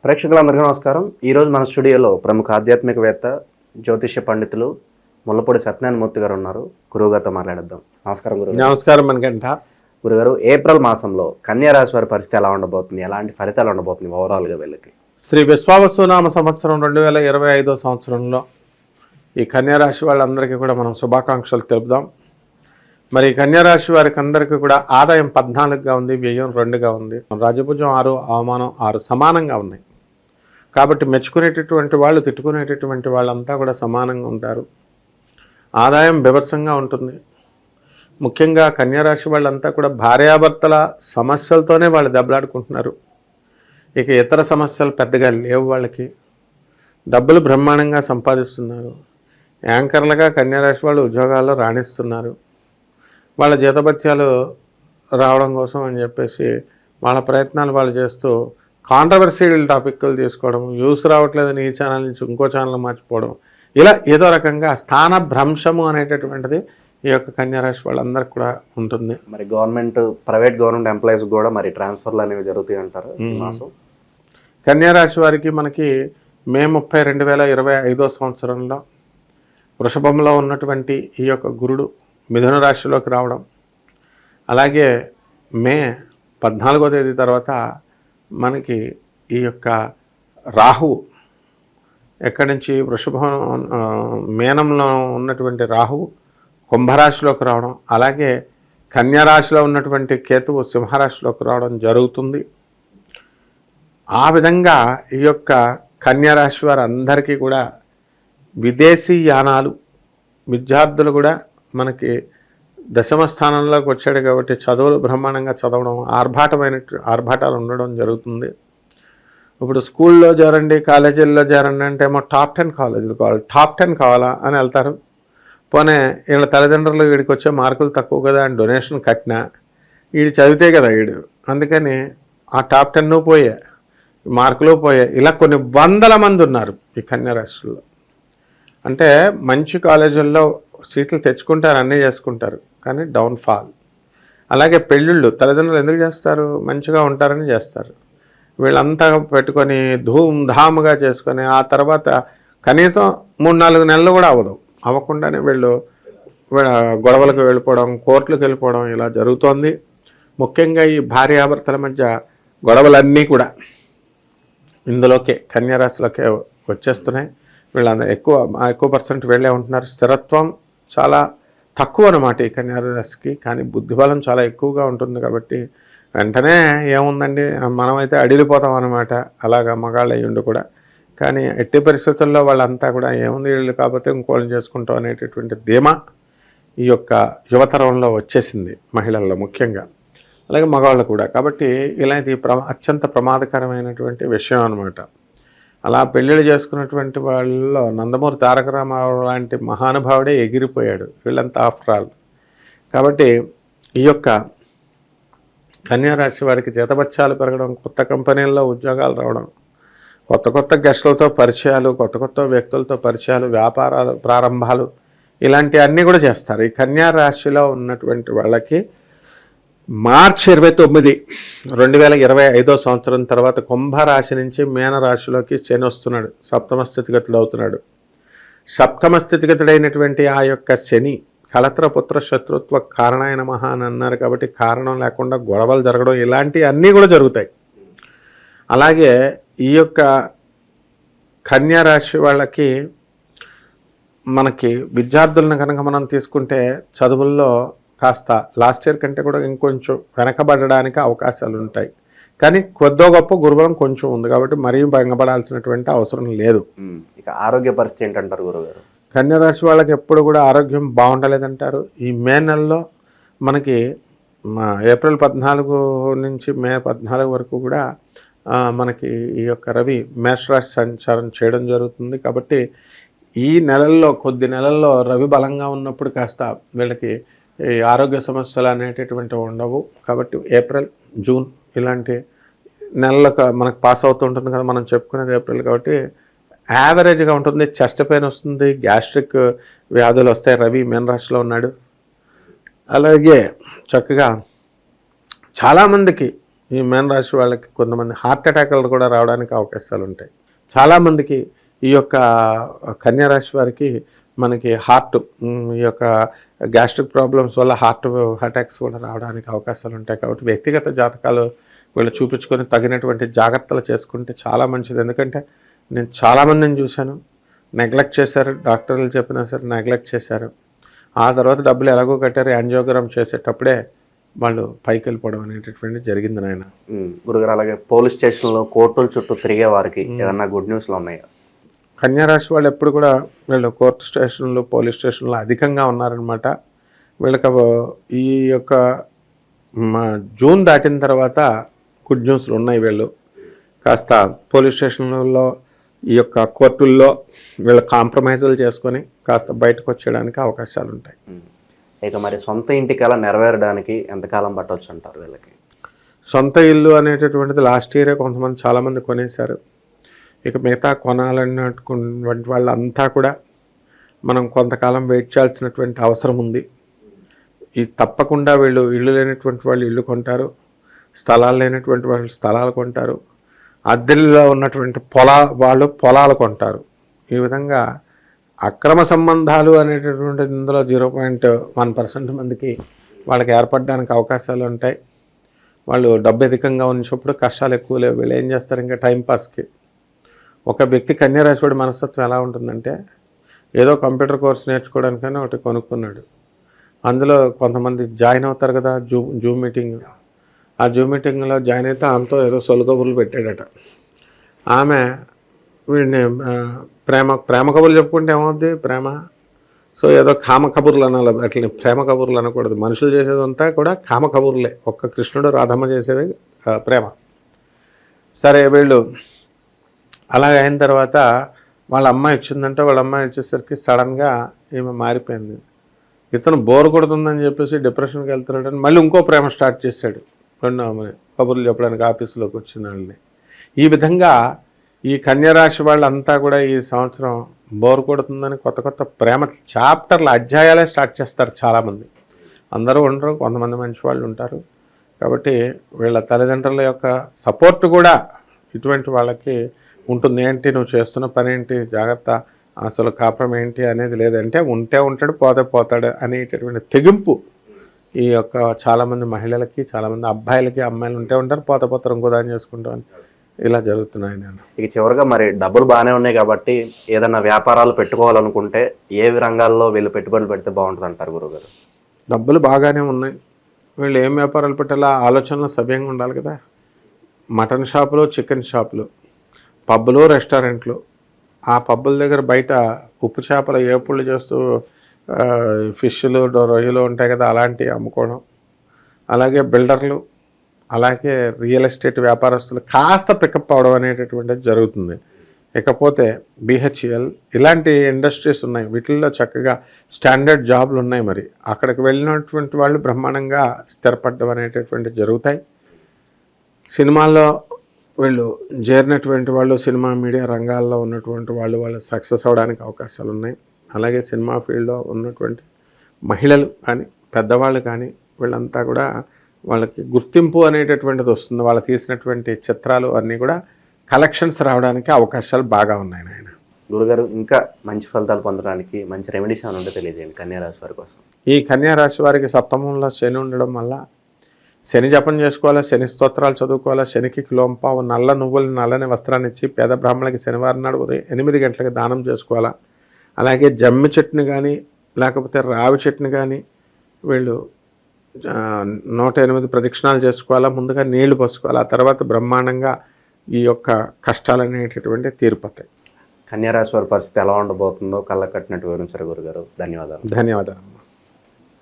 ప్రేక్షకులందరికీ నమస్కారం. ఈరోజు మన స్టూడియోలో ప్రముఖ ఆధ్యాత్మికవేత్త, జ్యోతిష్య పండితులు ముల్లపూడి సత్యనారాయణమూర్తి గారు ఉన్నారు. గురువుగారితో మాట్లాడేద్దాం. నమస్కారం గురువు. నమస్కారం మనకంట. గురుగారు, ఏప్రిల్ మాసంలో కన్యా రాశి వారి పరిస్థితి ఎలా ఉండబోతుంది, ఎలాంటి ఫలితాలు ఉండబోతుంది ఓవరాల్గా వీళ్ళకి? శ్రీ విశ్వావసునామ సంవత్సరం 2025 సంవత్సరంలో ఈ కన్యా రాశి వాళ్ళందరికీ కూడా మనం శుభాకాంక్షలు తెలుపుదాం. మరి కన్యా రాశి వారికి అందరికీ కూడా ఆదాయం 14గా ఉంది, వ్యయం 2గా ఉంది, రాజభుజం 6, అవమానం 6 సమానంగా ఉన్నాయి. కాబట్టి మెచ్చుకునేటటువంటి వాళ్ళు, తిట్టుకునేటటువంటి వాళ్ళంతా కూడా సమానంగా ఉంటారు. ఆదాయం బీభత్సంగా ఉంటుంది. ముఖ్యంగా కన్యారాశి వాళ్ళంతా కూడా భార్యాభర్తల సమస్యలతోనే వాళ్ళు దెబ్బలాడుకుంటున్నారు. ఇక ఇతర సమస్యలు పెద్దగా లేవు వాళ్ళకి. డబ్బులు బ్రహ్మాండంగా సంపాదిస్తున్నారు. యాంకర్లుగా కన్యారాశి వాళ్ళు ఉద్యోగాల్లో రాణిస్తున్నారు. వాళ్ళ జీతభత్యాలు రావడం కోసం అని చెప్పేసి వాళ్ళ ప్రయత్నాలు వాళ్ళు చేస్తూ కాంట్రవర్సీల్ టాపిక్లు తీసుకోవడం, వ్యూస్ రావట్లేదని ఈ ఛానల్ నుంచి ఇంకో ఛానల్ మార్చిపోవడం, ఇలా ఏదో రకంగా స్థాన భ్రంశము అనేటటువంటిది ఈ యొక్క కన్యారాశి వాళ్ళందరికీ కూడా ఉంటుంది. మరి ప్రైవేట్ గవర్నమెంట్ ఎంప్లాయీస్ కూడా మరి ట్రాన్స్ఫర్లు అనేవి జరుగుతాయి అంటారు ఈ మాసం? కన్యారాశి వారికి మనకి మే 30, 2025 సంవత్సరంలో వృషభంలో ఉన్నటువంటి ఈ యొక్క గురుడు మిథున రాశిలోకి రావడం, అలాగే మే 14వ తేదీ తర్వాత మనకి ఈ యొక్క రాహువు ఎక్కడి నుంచి మీనంలో ఉన్నటువంటి రాహువు కుంభరాశిలోకి రావడం, అలాగే కన్యారాశిలో ఉన్నటువంటి కేతువు సింహరాశిలోకి రావడం జరుగుతుంది. ఆ విధంగా ఈ యొక్క కన్యారాశి వారందరికీ కూడా విదేశీ యానాలు, విద్యార్థులు కూడా మనకి దశమ స్థానంలోకి వచ్చాడు కాబట్టి చదువులు బ్రహ్మాండంగా చదవడం, ఆర్భాటాలు ఉండడం జరుగుతుంది. ఇప్పుడు స్కూల్లో చేరండి, కాలేజీల్లో చేరండి అంటే ఏమో టాప్ 10 కాలేజీలు కావాలి, టాప్ 10 కావాలా అని వెళ్తారు. పోనీ వీళ్ళ తల్లిదండ్రులు వీడికి వచ్చే మార్కులు తక్కువ కదా అని డొనేషన్ కట్టినా వీడు చదివితే కదా వీడు, అందుకని ఆ టాప్ 10 పోయే, మార్కులు పోయే, ఇలా కొన్ని వందల మంది ఉన్నారు ఈ కన్యారాశుల్లో. అంటే మంచి కాలేజీల్లో సీట్లు తెచ్చుకుంటారు, అన్నీ చేసుకుంటారు, కానీ డౌన్ఫాల్. అలాగే పెళ్ళిళ్ళు తల్లిదండ్రులు ఎందుకు చేస్తారు? మంచిగా ఉంటారని చేస్తారు. వీళ్ళంతా పెట్టుకొని ధూమ్ధామ్గా చేసుకొని ఆ తర్వాత కనీసం 3-4 నెలలు కూడా అవ్వకుండానే వీళ్ళు గొడవలకు వెళ్ళిపోవడం, కోర్టులకు వెళ్ళిపోవడం ఇలా జరుగుతోంది. ముఖ్యంగా ఈ భార్యాభర్తల మధ్య గొడవలన్నీ కూడా ఇందులోకే కన్యారాశిలోకే వచ్చేస్తున్నాయి. వీళ్ళందరూ ఎక్కువ పర్సెంట్ వెళ్ళే ఉంటున్నారు. స్థిరత్వం చాలా తక్కువ అన్నమాట ఈ కన్యారాశికి, కానీ బుద్ధిబలం చాలా ఎక్కువగా ఉంటుంది. కాబట్టి వెంటనే ఏముందండి, మనమైతే అడిలిపోతాం అన్నమాట, అలాగా మగాళ్ళు అయ్యుండి కూడా. కానీ ఎట్టి పరిస్థితుల్లో వాళ్ళంతా కూడా ఏముంది వీళ్ళు కాకపోతే ఇంకోళ్ళని చేసుకుంటాం అనేటటువంటి ధీమా ఈ యొక్క యువతరంలో వచ్చేసింది, మహిళల్లో ముఖ్యంగా, అలాగే మగవాళ్ళు కూడా. కాబట్టి ఇలాంటి అత్యంత ప్రమాదకరమైనటువంటి విషయం అన్నమాట. అలా పెళ్ళిళ్ళు చేసుకున్నటువంటి వాళ్ళలో నందమూరి తారక రామారావు లాంటి మహానుభావుడే ఎగిరిపోయాడు, వీళ్ళంతా ఆఫ్టర్ ఆల్. కాబట్టి ఈ యొక్క కన్యారాశి వారికి జీతభత్యాలు పెరగడం, కొత్త కంపెనీల్లో ఉద్యోగాలు రావడం, కొత్త గెస్టులతో పరిచయాలు, కొత్త వ్యక్తులతో పరిచయాలు, వ్యాపారాలు ప్రారంభాలు, ఇలాంటివన్నీ కూడా చేస్తారు. ఈ కన్యారాశిలో ఉన్నటువంటి వాళ్ళకి మార్చి 29, 2025 సంవత్సరం తర్వాత కుంభరాశి నుంచి మీనరాశిలోకి శని వస్తున్నాడు, సప్తమ స్థితిగతుడు అవుతున్నాడు. సప్తమ స్థితిగతుడైనటువంటి ఆ యొక్క శని కలత్రపుత్ర శత్రుత్వ కారణాయ నమః అని అన్నారు. కాబట్టి కారణం లేకుండా గొడవలు జరగడం ఇలాంటివి అన్నీ కూడా జరుగుతాయి. అలాగే ఈ యొక్క కన్యారాశి వాళ్ళకి మనకి విద్యార్థులను కనుక మనం తీసుకుంటే చదువుల్లో కాస్త లాస్ట్ ఇయర్ కంటే కూడా ఇంకొంచెం వెనకబడడానికి అవకాశాలు ఉంటాయి. కానీ కొద్దో గొప్ప గురుబలం కొంచెం ఉంది కాబట్టి మరీ భంగపడాల్సినటువంటి అవసరం లేదు. ఇక ఆరోగ్య పరిస్థితి ఏంటంటారు గురుగారు? కన్యారాశి వాళ్ళకి ఎప్పుడు కూడా ఆరోగ్యం బాగుండలేదంటారు. ఈ మే నెలలో మనకి ఏప్రిల్ 14 నుంచి మే 14 వరకు కూడా మనకి ఈ యొక్క రవి మేషరాశి సంచారం చేయడం జరుగుతుంది. కాబట్టి ఈ కొద్ది నెలల్లో రవి బలంగా ఉన్నప్పుడు కాస్త వీళ్ళకి ఈ ఆరోగ్య సమస్యలు అనేటటువంటివి ఉండవు. కాబట్టి ఏప్రిల్, జూన్ ఇలాంటి నెలలకు మనకు పాస్ అవుతుంటుంది కదా, మనం చెప్పుకునేది ఏప్రిల్. కాబట్టి యావరేజ్గా ఉంటుంది. చెస్ట్ పెయిన్ వస్తుంది, గ్యాస్ట్రిక్ వ్యాధులు వస్తాయి. రవి మీనరాశిలో ఉన్నాడు. అలాగే చక్కగా చాలామందికి ఈ మీన రాశి వాళ్ళకి కొంతమంది హార్ట్ అటాక్లు కూడా రావడానికి అవకాశాలు ఉంటాయి. చాలామందికి ఈ యొక్క కన్యా రాశి వారికి మనకి హార్ట్ ఈ యొక్క గ్యాస్ట్రిక్ ప్రాబ్లమ్స్ వల్ల హార్ట్ అటాక్స్ కూడా రావడానికి అవకాశాలు ఉంటాయి. కాబట్టి వ్యక్తిగత జాతకాలు వీళ్ళు చూపించుకొని తగినటువంటి జాగ్రత్తలు చేసుకుంటే చాలా మంచిది. ఎందుకంటే నేను చాలామందిని చూశాను, నెగ్లెక్ట్ చేశారు, డాక్టర్లు చెప్పినా సరే నెగ్లెక్ట్ చేశారు. ఆ తర్వాత డబ్బులు ఎలాగో కట్టారు, యాంజియోగ్రామ్ చేసేటప్పుడే వాళ్ళు పైకి వెళ్ళిపోవడం అనేటటువంటి జరిగింది నాయన. గురుగారు, అలాగే పోలీస్ స్టేషన్లో కోర్టుల చుట్టూ తిరిగే వారికి ఏదన్నా గుడ్ న్యూస్లు ఉన్నాయా? కన్యా రాశి వాళ్ళు ఎప్పుడు కూడా వీళ్ళు కోర్టు స్టేషన్లు, పోలీస్ స్టేషన్లు అధికంగా ఉన్నారనమాట. వీళ్ళకి ఈ యొక్క జూన్ దాటిన తర్వాత గుడ్ న్యూస్లు ఉన్నాయి. వీళ్ళు కాస్త పోలీస్ స్టేషన్లలో ఈ యొక్క కోర్టుల్లో వీళ్ళు కాంప్రమైజులు చేసుకొని కాస్త బయటకు వచ్చేయడానికి అవకాశాలు ఉంటాయి. ఇక మరి సొంత ఇంటికి అలా నెరవేరడానికి ఎంతకాలం పట్టవచ్చు అంటారు వీళ్ళకి? సొంత ఇల్లు అనేటటువంటిది లాస్ట్ ఇయరే కొంతమంది చాలామంది కొనేశారు. ఇక మిగతా కొనాలన్నటువంటి వాళ్ళంతా కూడా మనం కొంతకాలం వెయిట్ చేయాల్సినటువంటి అవసరం ఉంది. ఈ తప్పకుండా వీళ్ళు ఇల్లు లేనటువంటి వాళ్ళు ఇల్లు కొంటారు, స్థలాలు లేనటువంటి వాళ్ళు స్థలాలు కొంటారు, అద్దెల్లో ఉన్నటువంటి వాళ్ళు పొలాలు కొంటారు. ఈ విధంగా అక్రమ సంబంధాలు అనేటటువంటి ఇందులో 0.1% మందికి వాళ్ళకి ఏర్పడడానికి అవకాశాలు ఉంటాయి. వాళ్ళు డబ్బు అధికంగా ఉన్నప్పుడు కష్టాలు ఎక్కువ లేవు. వీళ్ళు ఏం చేస్తారు, ఇంకా టైంపాస్కి. ఒక వ్యక్తి కన్యా రాశి వాడి మనస్తత్వం ఎలా ఉంటుందంటే, ఏదో కంప్యూటర్ కోర్స్ నేర్చుకోవడానికైనా ఒకటి కొనుక్కున్నాడు. అందులో కొంతమంది జాయిన్ అవుతారు కదా, జూమ్ మీటింగ్. ఆ జూమ్ మీటింగ్లో జాయిన్ అయితే ఆమెతో ఏదో సొలు కబుర్లు పెట్టాడట. ఆమె వీడిని ప్రేమ కబుర్లు చెప్పుకుంటే ఏమవుద్ది, ప్రేమ. సో ఏదో కామ కబుర్లు అనాలి, అట్లని ప్రేమ కబుర్లు అనకూడదు. మనుషులు చేసేదంతా కూడా కామ కబుర్లే. ఒక్క కృష్ణుడు రాధమ్మ చేసేది ప్రేమ. సరే, వీళ్ళు అలాగ అయిన తర్వాత వాళ్ళ అమ్మాయి వచ్చిందంటే, వాళ్ళ అమ్మాయి వచ్చేసరికి సడన్గా ఈమె మారిపోయింది. ఇతను బోర్ కొడుతుందని చెప్పేసి డిప్రెషన్కి వెళ్తున్నాడని మళ్ళీ ఇంకో ప్రేమ స్టార్ట్ చేశాడు. రెండో అమ్మాయి కబుర్లు చెప్పడానికి ఆఫీసులోకి వచ్చిన వాళ్ళని. ఈ విధంగా ఈ కన్యా రాశి వాళ్ళంతా కూడా ఈ సంవత్సరం బోర్ కొడుతుందని కొత్త కొత్త ప్రేమ చాప్టర్లు, అధ్యాయాలే స్టార్ట్ చేస్తారు చాలామంది. అందరూ ఉండరు, కొంతమంది మంచి వాళ్ళు ఉంటారు. కాబట్టి వీళ్ళ తల్లిదండ్రుల యొక్క సపోర్ట్ కూడా ఇటువంటి వాళ్ళకి ఉంటుంది. ఏంటి నువ్వు చేస్తున్న పని ఏంటి, జాగ్రత్త, అసలు కాపురం ఏంటి అనేది లేదంటే ఉంటే ఉంటాడు, పోతే పోతాడు అనేటటువంటి తెగింపు ఈ యొక్క చాలామంది మహిళలకి, చాలామంది అబ్బాయిలకి, అమ్మాయిలు ఉంటే ఉంటారు, పోతే పోతారు, ఇంకో దాన్ని చేసుకుంటామని ఇలా జరుగుతున్నాయి. నేను ఇక చివరిగా మరి డబ్బులు బాగానే ఉన్నాయి కాబట్టి ఏదైనా వ్యాపారాలు పెట్టుకోవాలనుకుంటే ఏ రంగాల్లో వీళ్ళు పెట్టుబడులు పెడితే బాగుంటుంది అంటారు గురువుగారు? డబ్బులు బాగానే ఉన్నాయి, వీళ్ళు ఏం వ్యాపారాలు పెట్టాలా ఆలోచనలు సవ్యంగా ఉండాలి కదా. మటన్ షాపులు, చికెన్ షాపులు, పబ్బులు, రెస్టారెంట్లు. ఆ పబ్బుల దగ్గర బయట ఉప్పు చేపలు ఏపుళ్ళు చేస్తూ ఫిష్లు, రొయ్యలు ఉంటాయి కదా, అలాంటివి అమ్ముకోవడం. అలాగే బిల్డర్లు, అలాగే రియల్ ఎస్టేట్ వ్యాపారస్తులు కాస్త పికప్ అవడం అనేటటువంటిది జరుగుతుంది. ఇకపోతే BHEL ఇలాంటి ఇండస్ట్రీస్ ఉన్నాయి, వీటిల్లో చక్కగా స్టాండర్డ్ జాబ్లు ఉన్నాయి. మరి అక్కడికి వెళ్ళినటువంటి వాళ్ళు బ్రహ్మాండంగా స్థిరపడడం అనేటటువంటివి జరుగుతాయి. సినిమాల్లో వీళ్ళు చేరినటువంటి వాళ్ళు, సినిమా మీడియా రంగాల్లో ఉన్నటువంటి వాళ్ళు సక్సెస్ అవడానికి అవకాశాలు ఉన్నాయి. అలాగే సినిమా ఫీల్డ్లో ఉన్నటువంటి మహిళలు కానీ, పెద్దవాళ్ళు కానీ, వీళ్ళంతా కూడా వాళ్ళకి గుర్తింపు అనేటటువంటిది వస్తుంది. వాళ్ళు తీసినటువంటి చిత్రాలు అన్నీ కూడా కలెక్షన్స్ రావడానికి అవకాశాలు బాగా ఉన్నాయి నాయన. గురుగారు, ఇంకా మంచి ఫలితాలు పొందడానికి మంచి రెమెడీస్ అని ఉంటే తెలియజేయండి కన్యా రాశి వారి కోసం. ఈ కన్యా రాశి వారికి సప్తమంలో శని ఉండడం వల్ల శని జపం చేసుకోవాలా, శని స్తోత్రాలు చదువుకోవాలా, శనికి లోంపావు నల్ల నువ్వులు, నల్లని వస్త్రాన్ని ఇచ్చి పేద బ్రాహ్మణులకి శనివారం నాడు ఉదయం 8 గంటలకు దానం చేసుకోవాలా. అలాగే జమ్మి చెట్టుని కానీ, లేకపోతే రావి చెట్టుని కానీ వీళ్ళు 108 ప్రదక్షిణాలు చేసుకోవాలా. ముందుగా నీళ్లు పోసుకోవాలి, ఆ తర్వాత బ్రహ్మాండంగా ఈ యొక్క కష్టాలు అనేటటువంటి తీరిపోతాయి. కన్యా రాశి వారి పరిస్థితి ఎలా ఉండబోతుందో కళ్ళ కట్టినట్టు వివరించారు గురుగారు. ధన్యవాదాలు. ధన్యవాదాలు.